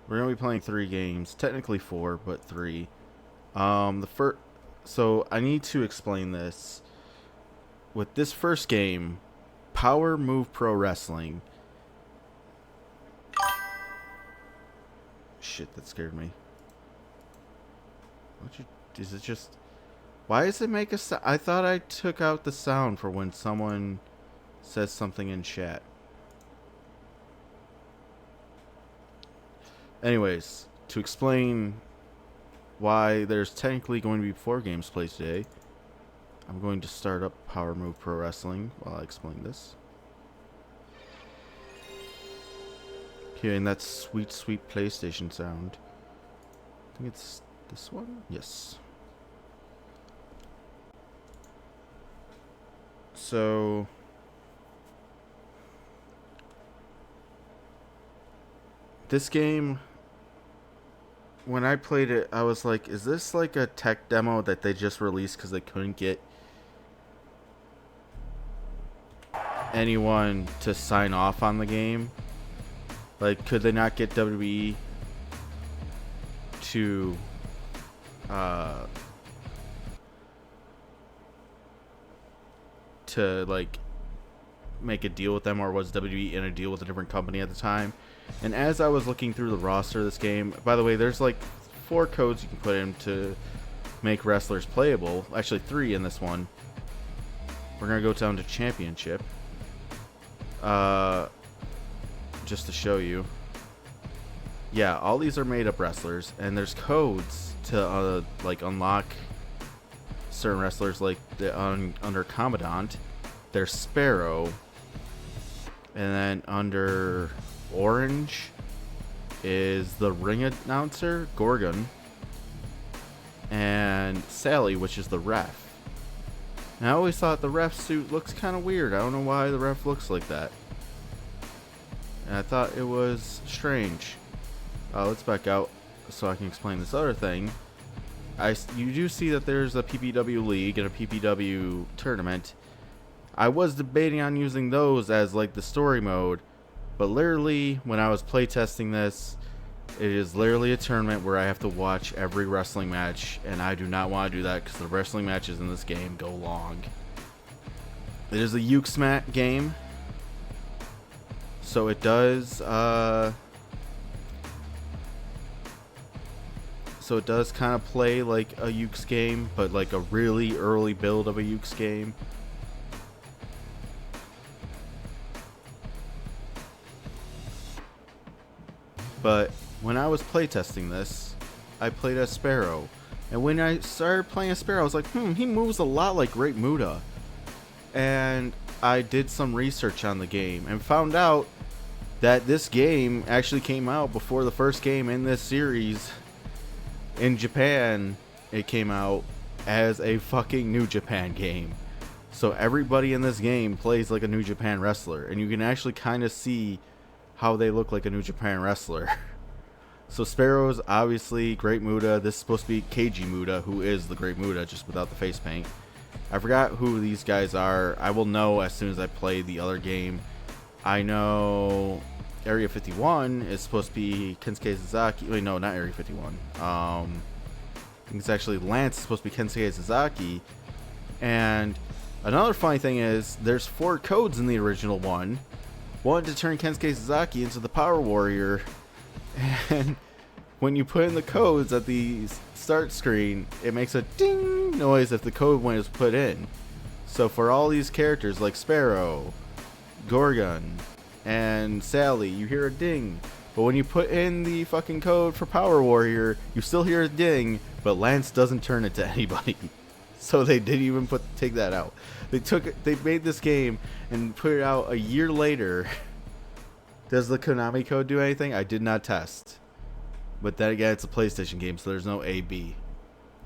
We're gonna be playing 3 games, technically 4, but 3. The first, so I need to explain this. With this first game, Power Move Pro Wrestling. Shit, that scared me. Is it just? Why does it make a sound? I thought I took out the sound for when someone says something in chat. Anyways, to explain why there's technically going to be 4 games played today, I'm going to start up Power Move Pro Wrestling while I explain this. Hearing that sweet, sweet PlayStation sound. I think it's this one? Yes. So this game, when I played it, I was like, is this like a tech demo that they just released because they couldn't get anyone to sign off on the game? Like, could they not get WWE to like make a deal with them, or was WWE in a deal with a different company at the time? And as I was looking through the roster of this game, by the way, there's like 4 codes you can put in to make wrestlers playable. Actually 3 in this one. We're gonna go down to championship, just to show you. Yeah, all these are made up wrestlers, and there's codes to like unlock certain wrestlers. Like under Commandant, there's Sparrow, and then under Orange is the ring announcer, Gorgon, and Sally, which is the ref. And I always thought the ref suit looks kind of weird. I don't know why the ref looks like that. And I thought it was strange. Let's back out so I can explain this other thing. You do see that there's a PPW League and a PPW Tournament. I was debating on using those as like the story mode, but literally when I was playtesting this, it is literally a tournament where I have to watch every wrestling match, and I do not want to do that because the wrestling matches in this game go long. It is a Yuke's game, so it does kind of play like a Yuke's game, but like a really early build of a Yuke's game. But when I was playtesting this, I played as Sparrow. And when I started playing as Sparrow, I was like, he moves a lot like Great Muta. And I did some research on the game and found out that this game actually came out before the first game in this series. In Japan, it came out as a fucking New Japan game. So everybody in this game plays like a New Japan wrestler, and you can actually kind of see how they look like a New Japan wrestler. So Sparrow's obviously Great Muta. This is supposed to be Keiji Muta, who is the Great Muta, just without the face paint. I forgot who these guys are. I will know as soon as I play the other game. I know Area 51 is supposed to be Kensuke Sasaki. Wait, no, not Area 51. I think it's actually Lance is supposed to be Kensuke Sasaki. And another funny thing is, there's 4 codes in the original one. One to turn Kensuke Sasaki into the Power Warrior. And when you put in the codes at the start screen, it makes a ding noise if the code was put in. So for all these characters like Sparrow, Gorgon, and Sally, you hear a ding. But when you put in the fucking code for Power Warrior, you still hear a ding, but Lance doesn't turn it to anybody. So they didn't even take that out. They made this game and put it out a year later. Does the Konami code do anything? I did not test. But then again, it's a PlayStation game, so there's no AB.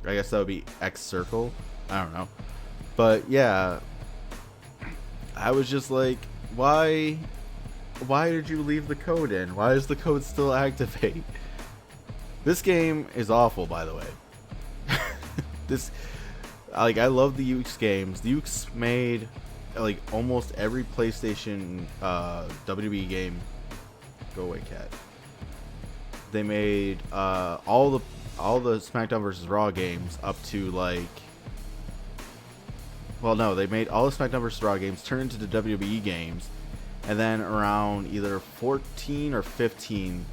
I guess that would be X circle. I don't know. But yeah, I was just like, why did you leave the code in? Why does the code still activate? This game is awful, by the way. I love the Ukes games. The Ukes made like almost every PlayStation WWE game. Go away, cat. they made all the SmackDown vs. Raw games up to like. Well, no, they made all the SmackDown vs. Raw games turn into the WWE games, and then around either 14 or 15,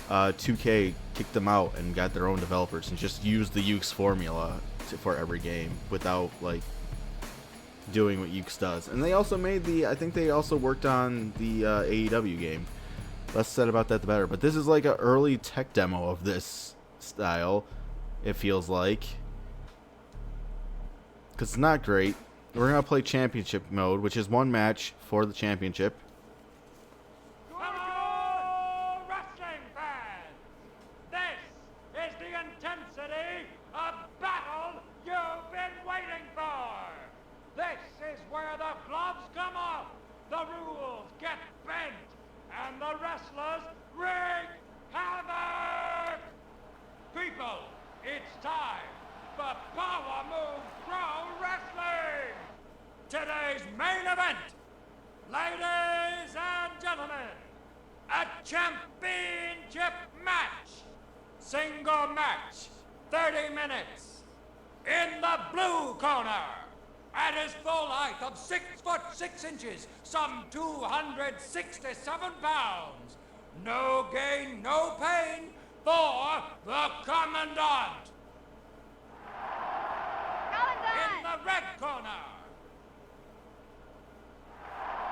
2K kicked them out and got their own developers and just used the Ukes formula for every game without like doing what Ukes does. And they also made I think they also worked on the AEW game. Less said about that, the better. But this is like an early tech demo of this style, it feels like. Because it's not great. We're going to play championship mode, which is one match for the championship. Hello, wrestling fans! This is the intensity of battle you've been waiting for! This is where the gloves come off, the rules get bent, and the wrestlers wreak havoc! People, it's time for Power Move Pro Wrestling! Today's main event, ladies and gentlemen, a championship match, single match, 30 minutes, in the blue corner, at his full height of 6 foot 6 inches, some 267 pounds, no gain, no pain for the Commandant. In the red corner,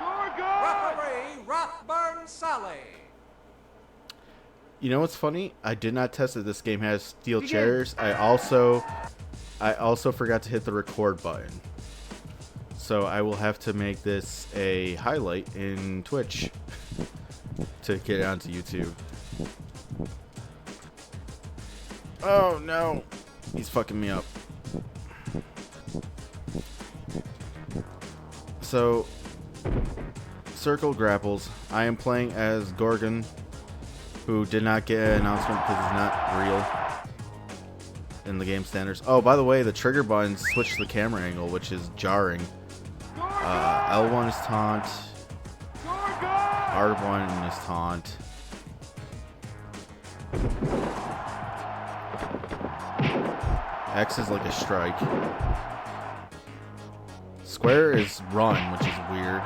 referee Rothburn Sally. You know what's funny? I did not test that this game has steel chairs. I also forgot to hit the record button. So I will have to make this a highlight in Twitch to get it onto YouTube. Oh no, he's fucking me up. So, Circle Grapples. I am playing as Gorgon, who did not get an announcement because he's not real in the game standards. Oh, by the way, the trigger buttons switch the camera angle, which is jarring. L1 is taunt. R1 is taunt. X is like a strike. Square is run, which is weird.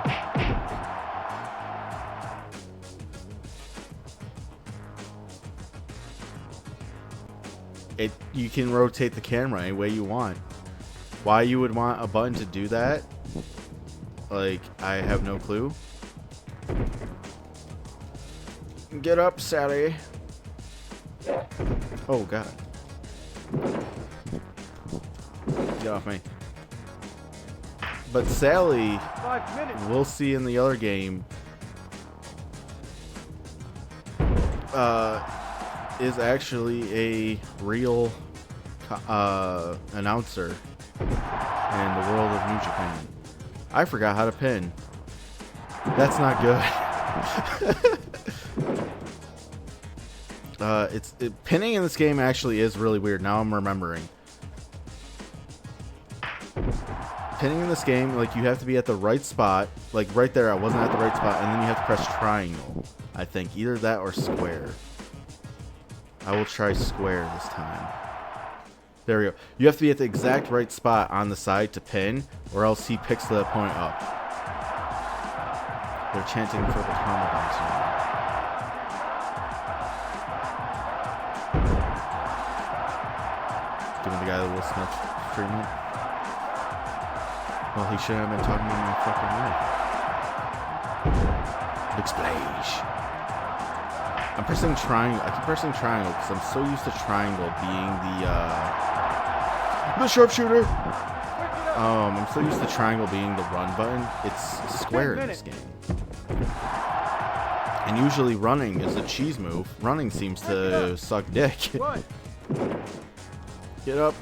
You can rotate the camera any way you want. Why you would want a button to do that? Like, I have no clue. Get up, Sally. Oh god. Get off me. But Sally, we'll see in the other game, is actually a real announcer in the world of New Japan. I forgot how to pin. That's not good. Pinning in this game actually is really weird. Now I'm remembering. Pinning in this game, like, you have to be at the right spot. Like, right there, I wasn't at the right spot. And then you have to press triangle, I think. Either that or square. I will try square this time. There we go. You have to be at the exact right spot on the side to pin, or else he picks the opponent up. They're chanting for the Commandant now. Giving the guy the Will Smith treatment. Well, he shouldn't have been talking in my fucking way. Big splash. I'm pressing triangle. I keep pressing triangle because I'm so used to triangle being the sharpshooter. I'm so used to triangle being the run button. It's square in this game. And usually running is a cheese move. Running seems to suck dick. Get up,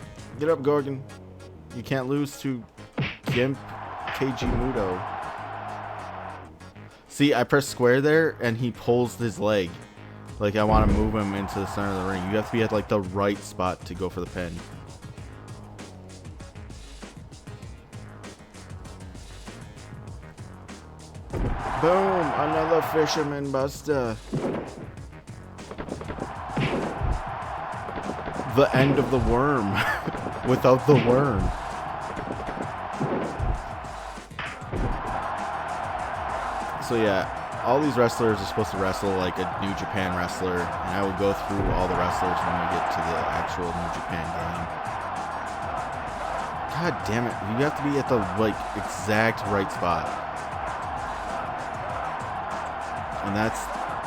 Gorgon. You can't lose to Gimp KG Mudo. See, I press square there and he pulls his leg. Like, I want to move him into the center of the ring. You have to be at like the right spot to go for the pin. Boom! Another fisherman buster. the end of the worm without the worm. So yeah, all these wrestlers are supposed to wrestle like a New Japan wrestler, and I will go through all the wrestlers when we get to the actual New Japan game. God damn it, you have to be at the like exact right spot. And that's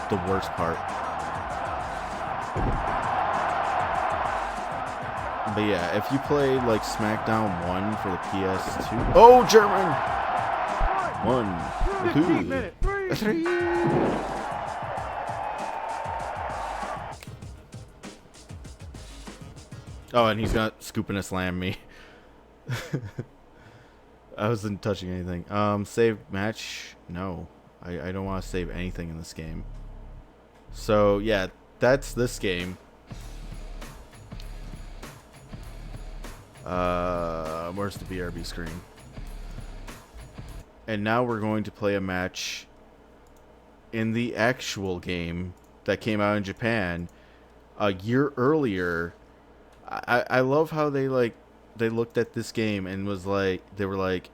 the worst part. But yeah, if you played like SmackDown 1 for the PS2. Oh, German! 1, 2, 3. Oh, and he's not scooping a slam me. I wasn't touching anything. Save match? No. I don't want to save anything in this game. So, yeah, that's this game. Where's the BRB screen? And now we're going to play a match in the actual game that came out in Japan a year earlier. I love how they looked at this game and was like, they were like,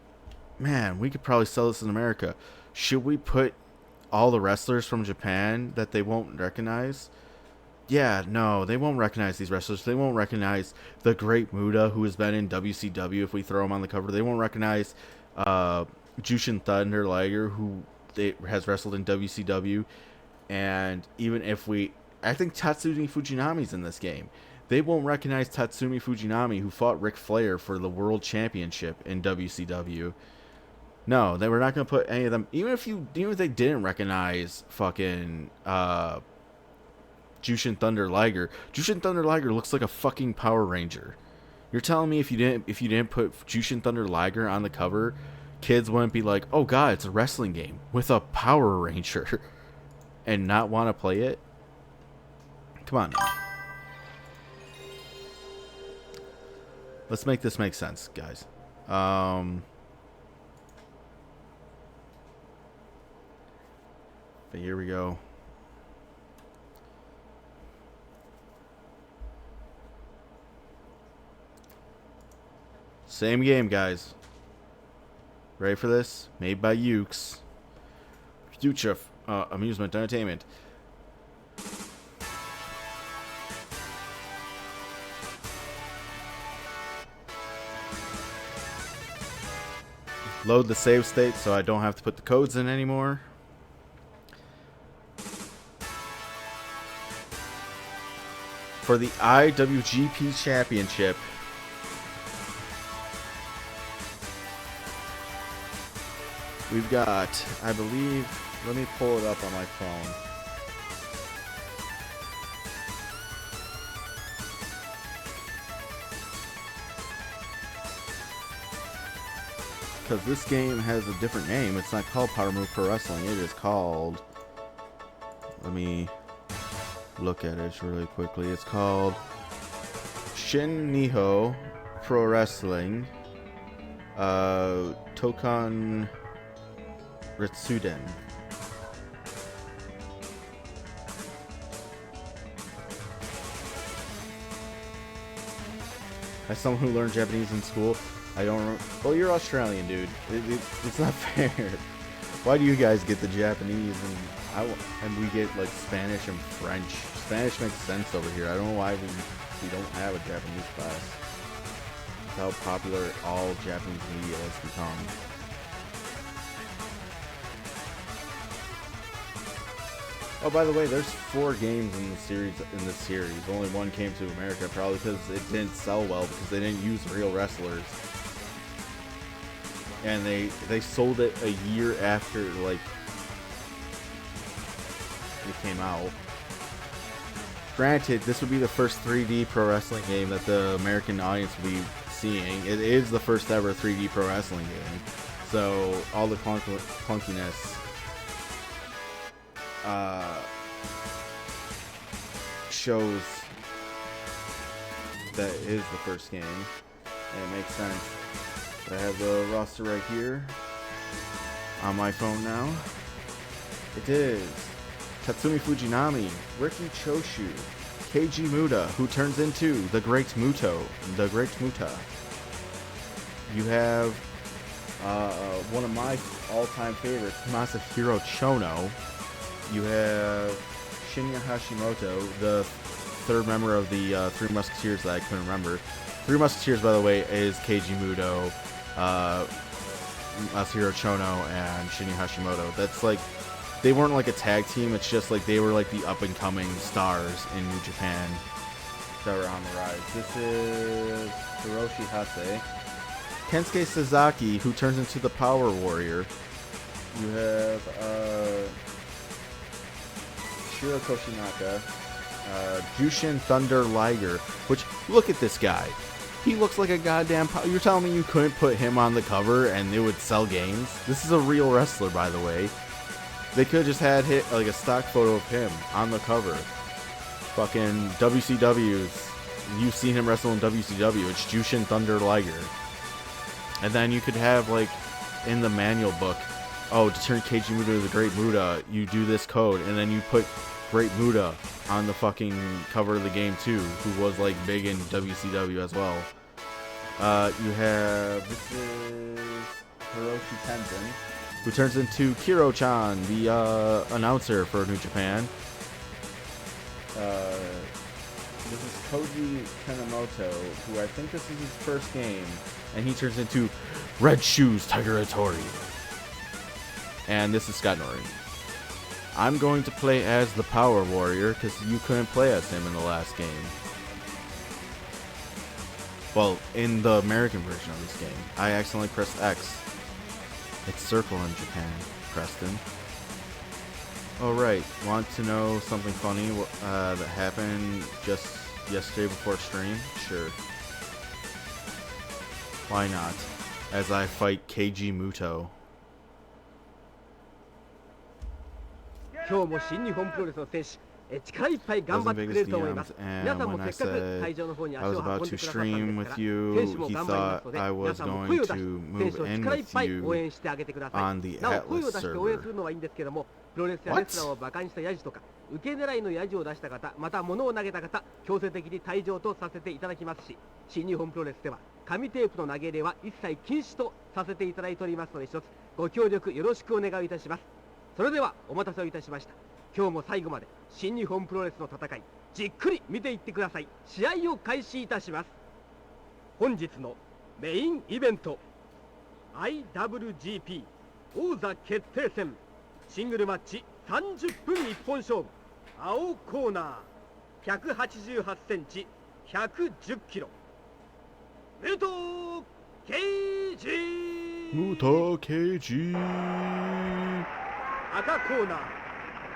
man, we could probably sell this in America. Should we put all the wrestlers from Japan that they won't recognize? Yeah, no, they won't recognize these wrestlers. They won't recognize the Great Muta, who has been in WCW if we throw him on the cover. They won't recognize Jushin Thunder Liger, who has wrestled in WCW. And even if I think Tatsumi Fujinami's in this game. They won't recognize Tatsumi Fujinami, who fought Ric Flair for the World Championship in WCW. No, they were not going to put any of them. Even if they didn't recognize fucking Jushin Thunder Liger. Jushin Thunder Liger looks like a fucking Power Ranger. You're telling me if you didn't put Jushin Thunder Liger on the cover, kids wouldn't be like, "Oh god, it's a wrestling game with a Power Ranger," and not want to play it? Come on now. Let's make this make sense, guys. But here we go. Same game, guys. Ready for this? Made by Ukes. Future Amusement Entertainment. Load the save state so I don't have to put the codes in anymore. For the IWGP Championship, we've got, I believe, let me pull it up on my phone. Because this game has a different name. It's not called Power Move Pro Wrestling. It is called, let me look at it really quickly. It's called Shin Nihon Pro Wrestling Toukon Retsuden. As someone who learned Japanese in school, I don't. Well, you're Australian, dude. It's not fair. Why do you guys get the Japanese and we get like Spanish and French? Spanish makes sense over here. I don't know why we don't have a Japanese class. That's how popular all Japanese media has become. Oh, by the way, there's 4 games in this series. Only one came to America, probably because it didn't sell well because they didn't use real wrestlers. And they sold it a year after like it came out. Granted, this would be the first 3D pro wrestling game that the American audience will be seeing. It is the first ever 3D pro wrestling game, so all the clunkiness shows that it is the first game, and it makes sense. I have the roster right here on my phone now. It is Tatsumi Fujinami, Riki Choshu, Keiji Muta, who turns into the Great Muto. The Great Muta. You have one of my all-time favorites, Masahiro Chono. You have Shinya Hashimoto, the third member of the Three Musketeers that I couldn't remember. Three Musketeers, by the way, is Keiji Muto, Masahiro Chono, and Shinya Hashimoto. That's like, they weren't like a tag team, it's just like they were like the up-and-coming stars in New Japan that were on the rise. This is Hiroshi Hase. Kensuke Sasaki, who turns into the Power Warrior. You have Shiro Koshinaka, Jushin Thunder Liger, which, look at this guy. He looks like a goddamn... You're telling me you couldn't put him on the cover and it would sell games? This is a real wrestler, by the way. They could have just had like a stock photo of him on the cover. Fucking WCW's. You've seen him wrestle in WCW. It's Jushin Thunder Liger. And then you could have, like, in the manual book, oh, to turn Keiji Muta to the Great Muta, you do this code, and then you put Great Muta on the fucking cover of the game too, who was like big in WCW as well. You have, this is Hiroshi Tenzin, who turns into Kiro-chan, the announcer for New Japan. This is Koji Kanemoto, who I think this is his first game, and he turns into Red Shoes Tiger Hattori. And this is Scott Norrie. I'm going to play as the Power Warrior because you couldn't play as him in the last game. Well, in the American version of this game, I accidentally pressed X. It's circle in Japan, Preston. Oh right, want to know something funny that happened just yesterday before stream? Sure. Why not? As I fight Keiji Muto. 今日も新日本プロレスの選手、力いっぱい頑張ってくれると思います。皆さんもせっかく会場の方に足を運んでくださったんですから、選手も頑張りますので、皆さんも声を出し、選手を力いっぱい応援してあげてください。なお、声を出して応援するのはいいんですけども、プロレスやレスラーをバカにしたヤジとか、受け狙いのヤジを出した方、また物を投げた方、強制的に退場とさせていただきますし、新日本プロレスでは紙テープの投げ入れは一切禁止とさせていただいておりますので、一つご協力よろしくお願いいたします。それではお待たせをいたしました。今日も最後まで新日本プロレスの戦いじっくり見ていってください。試合を開始いたします。本日のメインイベント IWGP 王座決定戦シングルマッチ30分一本勝負。青コーナー188センチ110キロ武藤敬司。武藤敬司。赤コーナー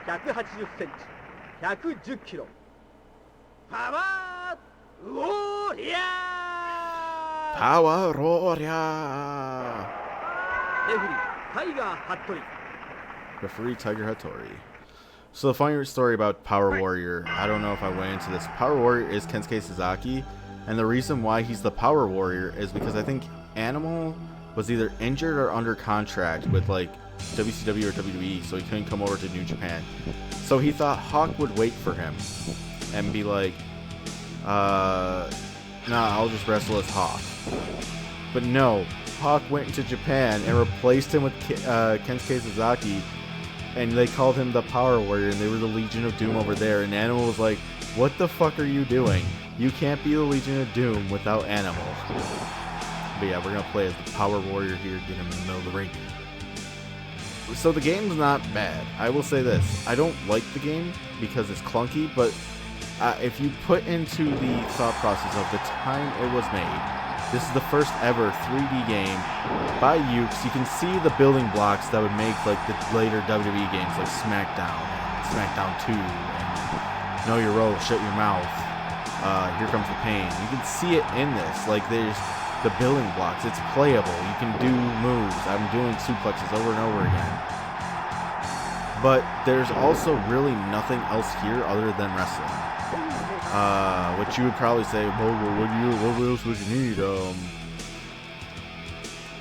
180センチ110キロパワーウォーリアー。パワーローリャー。レフリータイガー・ハットリ。 Referee Tiger Hattori. So the funny story about Power Warrior, I don't know if I went into this. Power Warrior is Kensuke Sasaki, and the reason why he's the Power Warrior is because I think Animal was either injured or under contract with like WCW or WWE, so he couldn't come over to New Japan. So he thought Hawk would wait for him and be like, nah, I'll just wrestle as Hawk. But no, Hawk went to Japan and replaced him with Kensuke Sasaki, and they called him the Power Warrior, and they were the Legion of Doom over there, and Animal was like, what the fuck are you doing? You can't be the Legion of Doom without Animal. But yeah, we're gonna play as the Power Warrior here, get him in the middle of the ring. So the game's not bad. I will say this. I don't like the game because it's clunky, but if you put into the thought process of the time it was made, this is the first ever 3D game by Ukes. You can see the building blocks that would make like the later WWE games like SmackDown, SmackDown 2, and Know Your Role, Shut Your Mouth, Here Comes the Pain. You can see it in this. Like there's the building blocks. It's playable. You can do moves. I'm doing suplexes over and over again. But there's also really nothing else here other than wrestling. Which you would probably say, well, what else would you need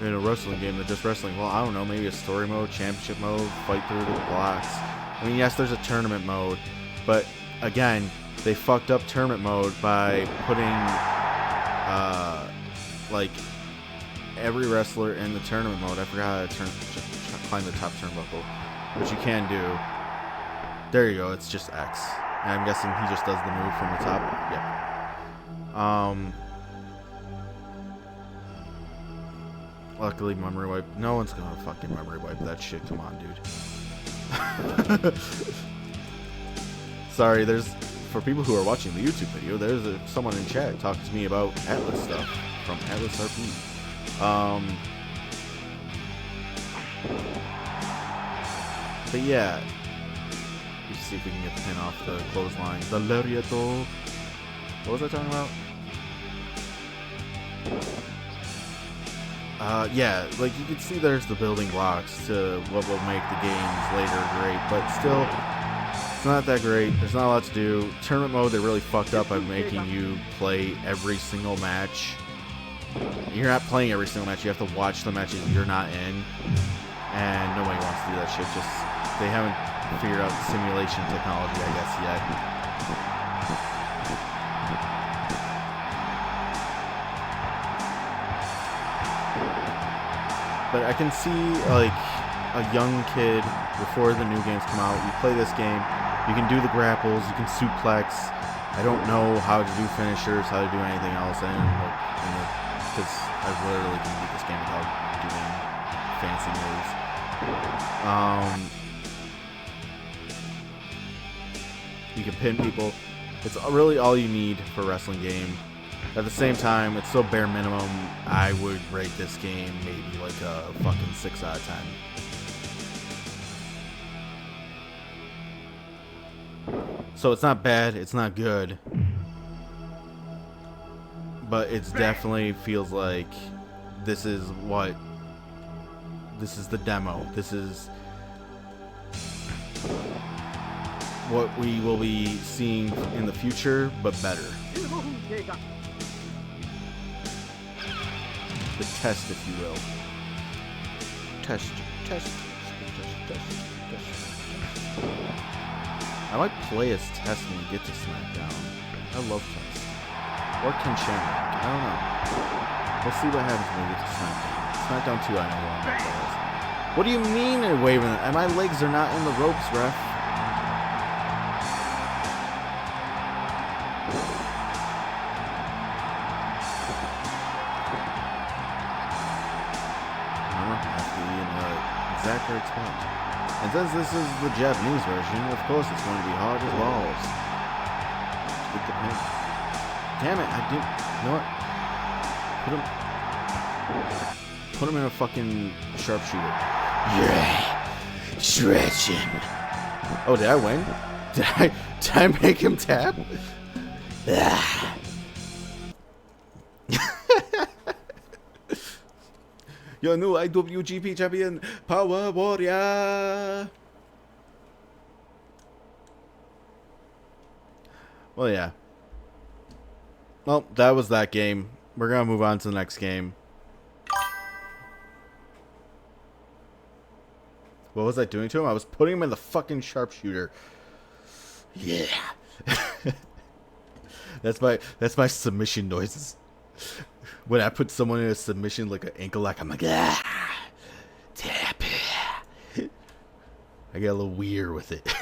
in a wrestling game than just wrestling? Well, I don't know, maybe a story mode, championship mode, fight through the blocks. I mean, yes, there's a tournament mode, but again, they fucked up tournament mode by putting like every wrestler in the tournament mode. I forgot how to climb the top turnbuckle, which you can do. There you go. It's just X. And I'm guessing he just does the move from the top. Yep. Luckily, memory wipe. No one's gonna fucking memory wipe that shit. Come on, dude. Sorry, for people who are watching the YouTube video, there's someone in chat talking to me about Atlas stuff from Atlas RP. But yeah, let's see if we can get the pin off the clothesline. The Lariato. What was I talking about? Yeah, like you can see there's the building blocks to what will make the games later great, but still, it's not that great. There's not a lot to do. Tournament mode, they really fucked up by making you play every single match. You're not playing every single match. You have to watch the matches you're not in, and nobody wants to do that shit. Just they haven't figured out the simulation technology, I guess, yet. But I can see, like, a young kid, before the new games come out, you play this game, you can do the grapples, you can suplex. I don't know how to do finishers, how to do anything else, because I literally can beat this game without doing fancy moves. You can pin people. It's really all you need for a wrestling game. At the same time, it's so bare minimum, I would rate this game maybe like a fucking 6 out of 10. So it's not bad, it's not good. But it's definitely feels like this is the demo. This is what we will be seeing in the future, but better. The test, if you will. Test. I might play as Test when we get to SmackDown. I love Test. Or Ken Shamrock. I don't know. We'll see what happens when we get to SmackDown. SmackDown 2, I know what I'm going to play as. What do you mean they're waving? And my legs are not in the ropes, ref. Exact spot. And since this is the Japanese version, of course it's going to be hard as balls. Get the pin. Damn it, I didn't. You know what? Put him in a fucking sharpshooter. Yeah. Stretching. Oh, did I win? Did I make him tap? Your new IWGP champion, Power Warrior. Well, yeah. Well, that was that game. We're gonna move on to the next game. What was I doing to him? I was putting him in the fucking sharpshooter. Yeah. That's my submission noises. When I put someone in a submission, like an ankle lock, I'm like, ah, tap. I get a little weird with it.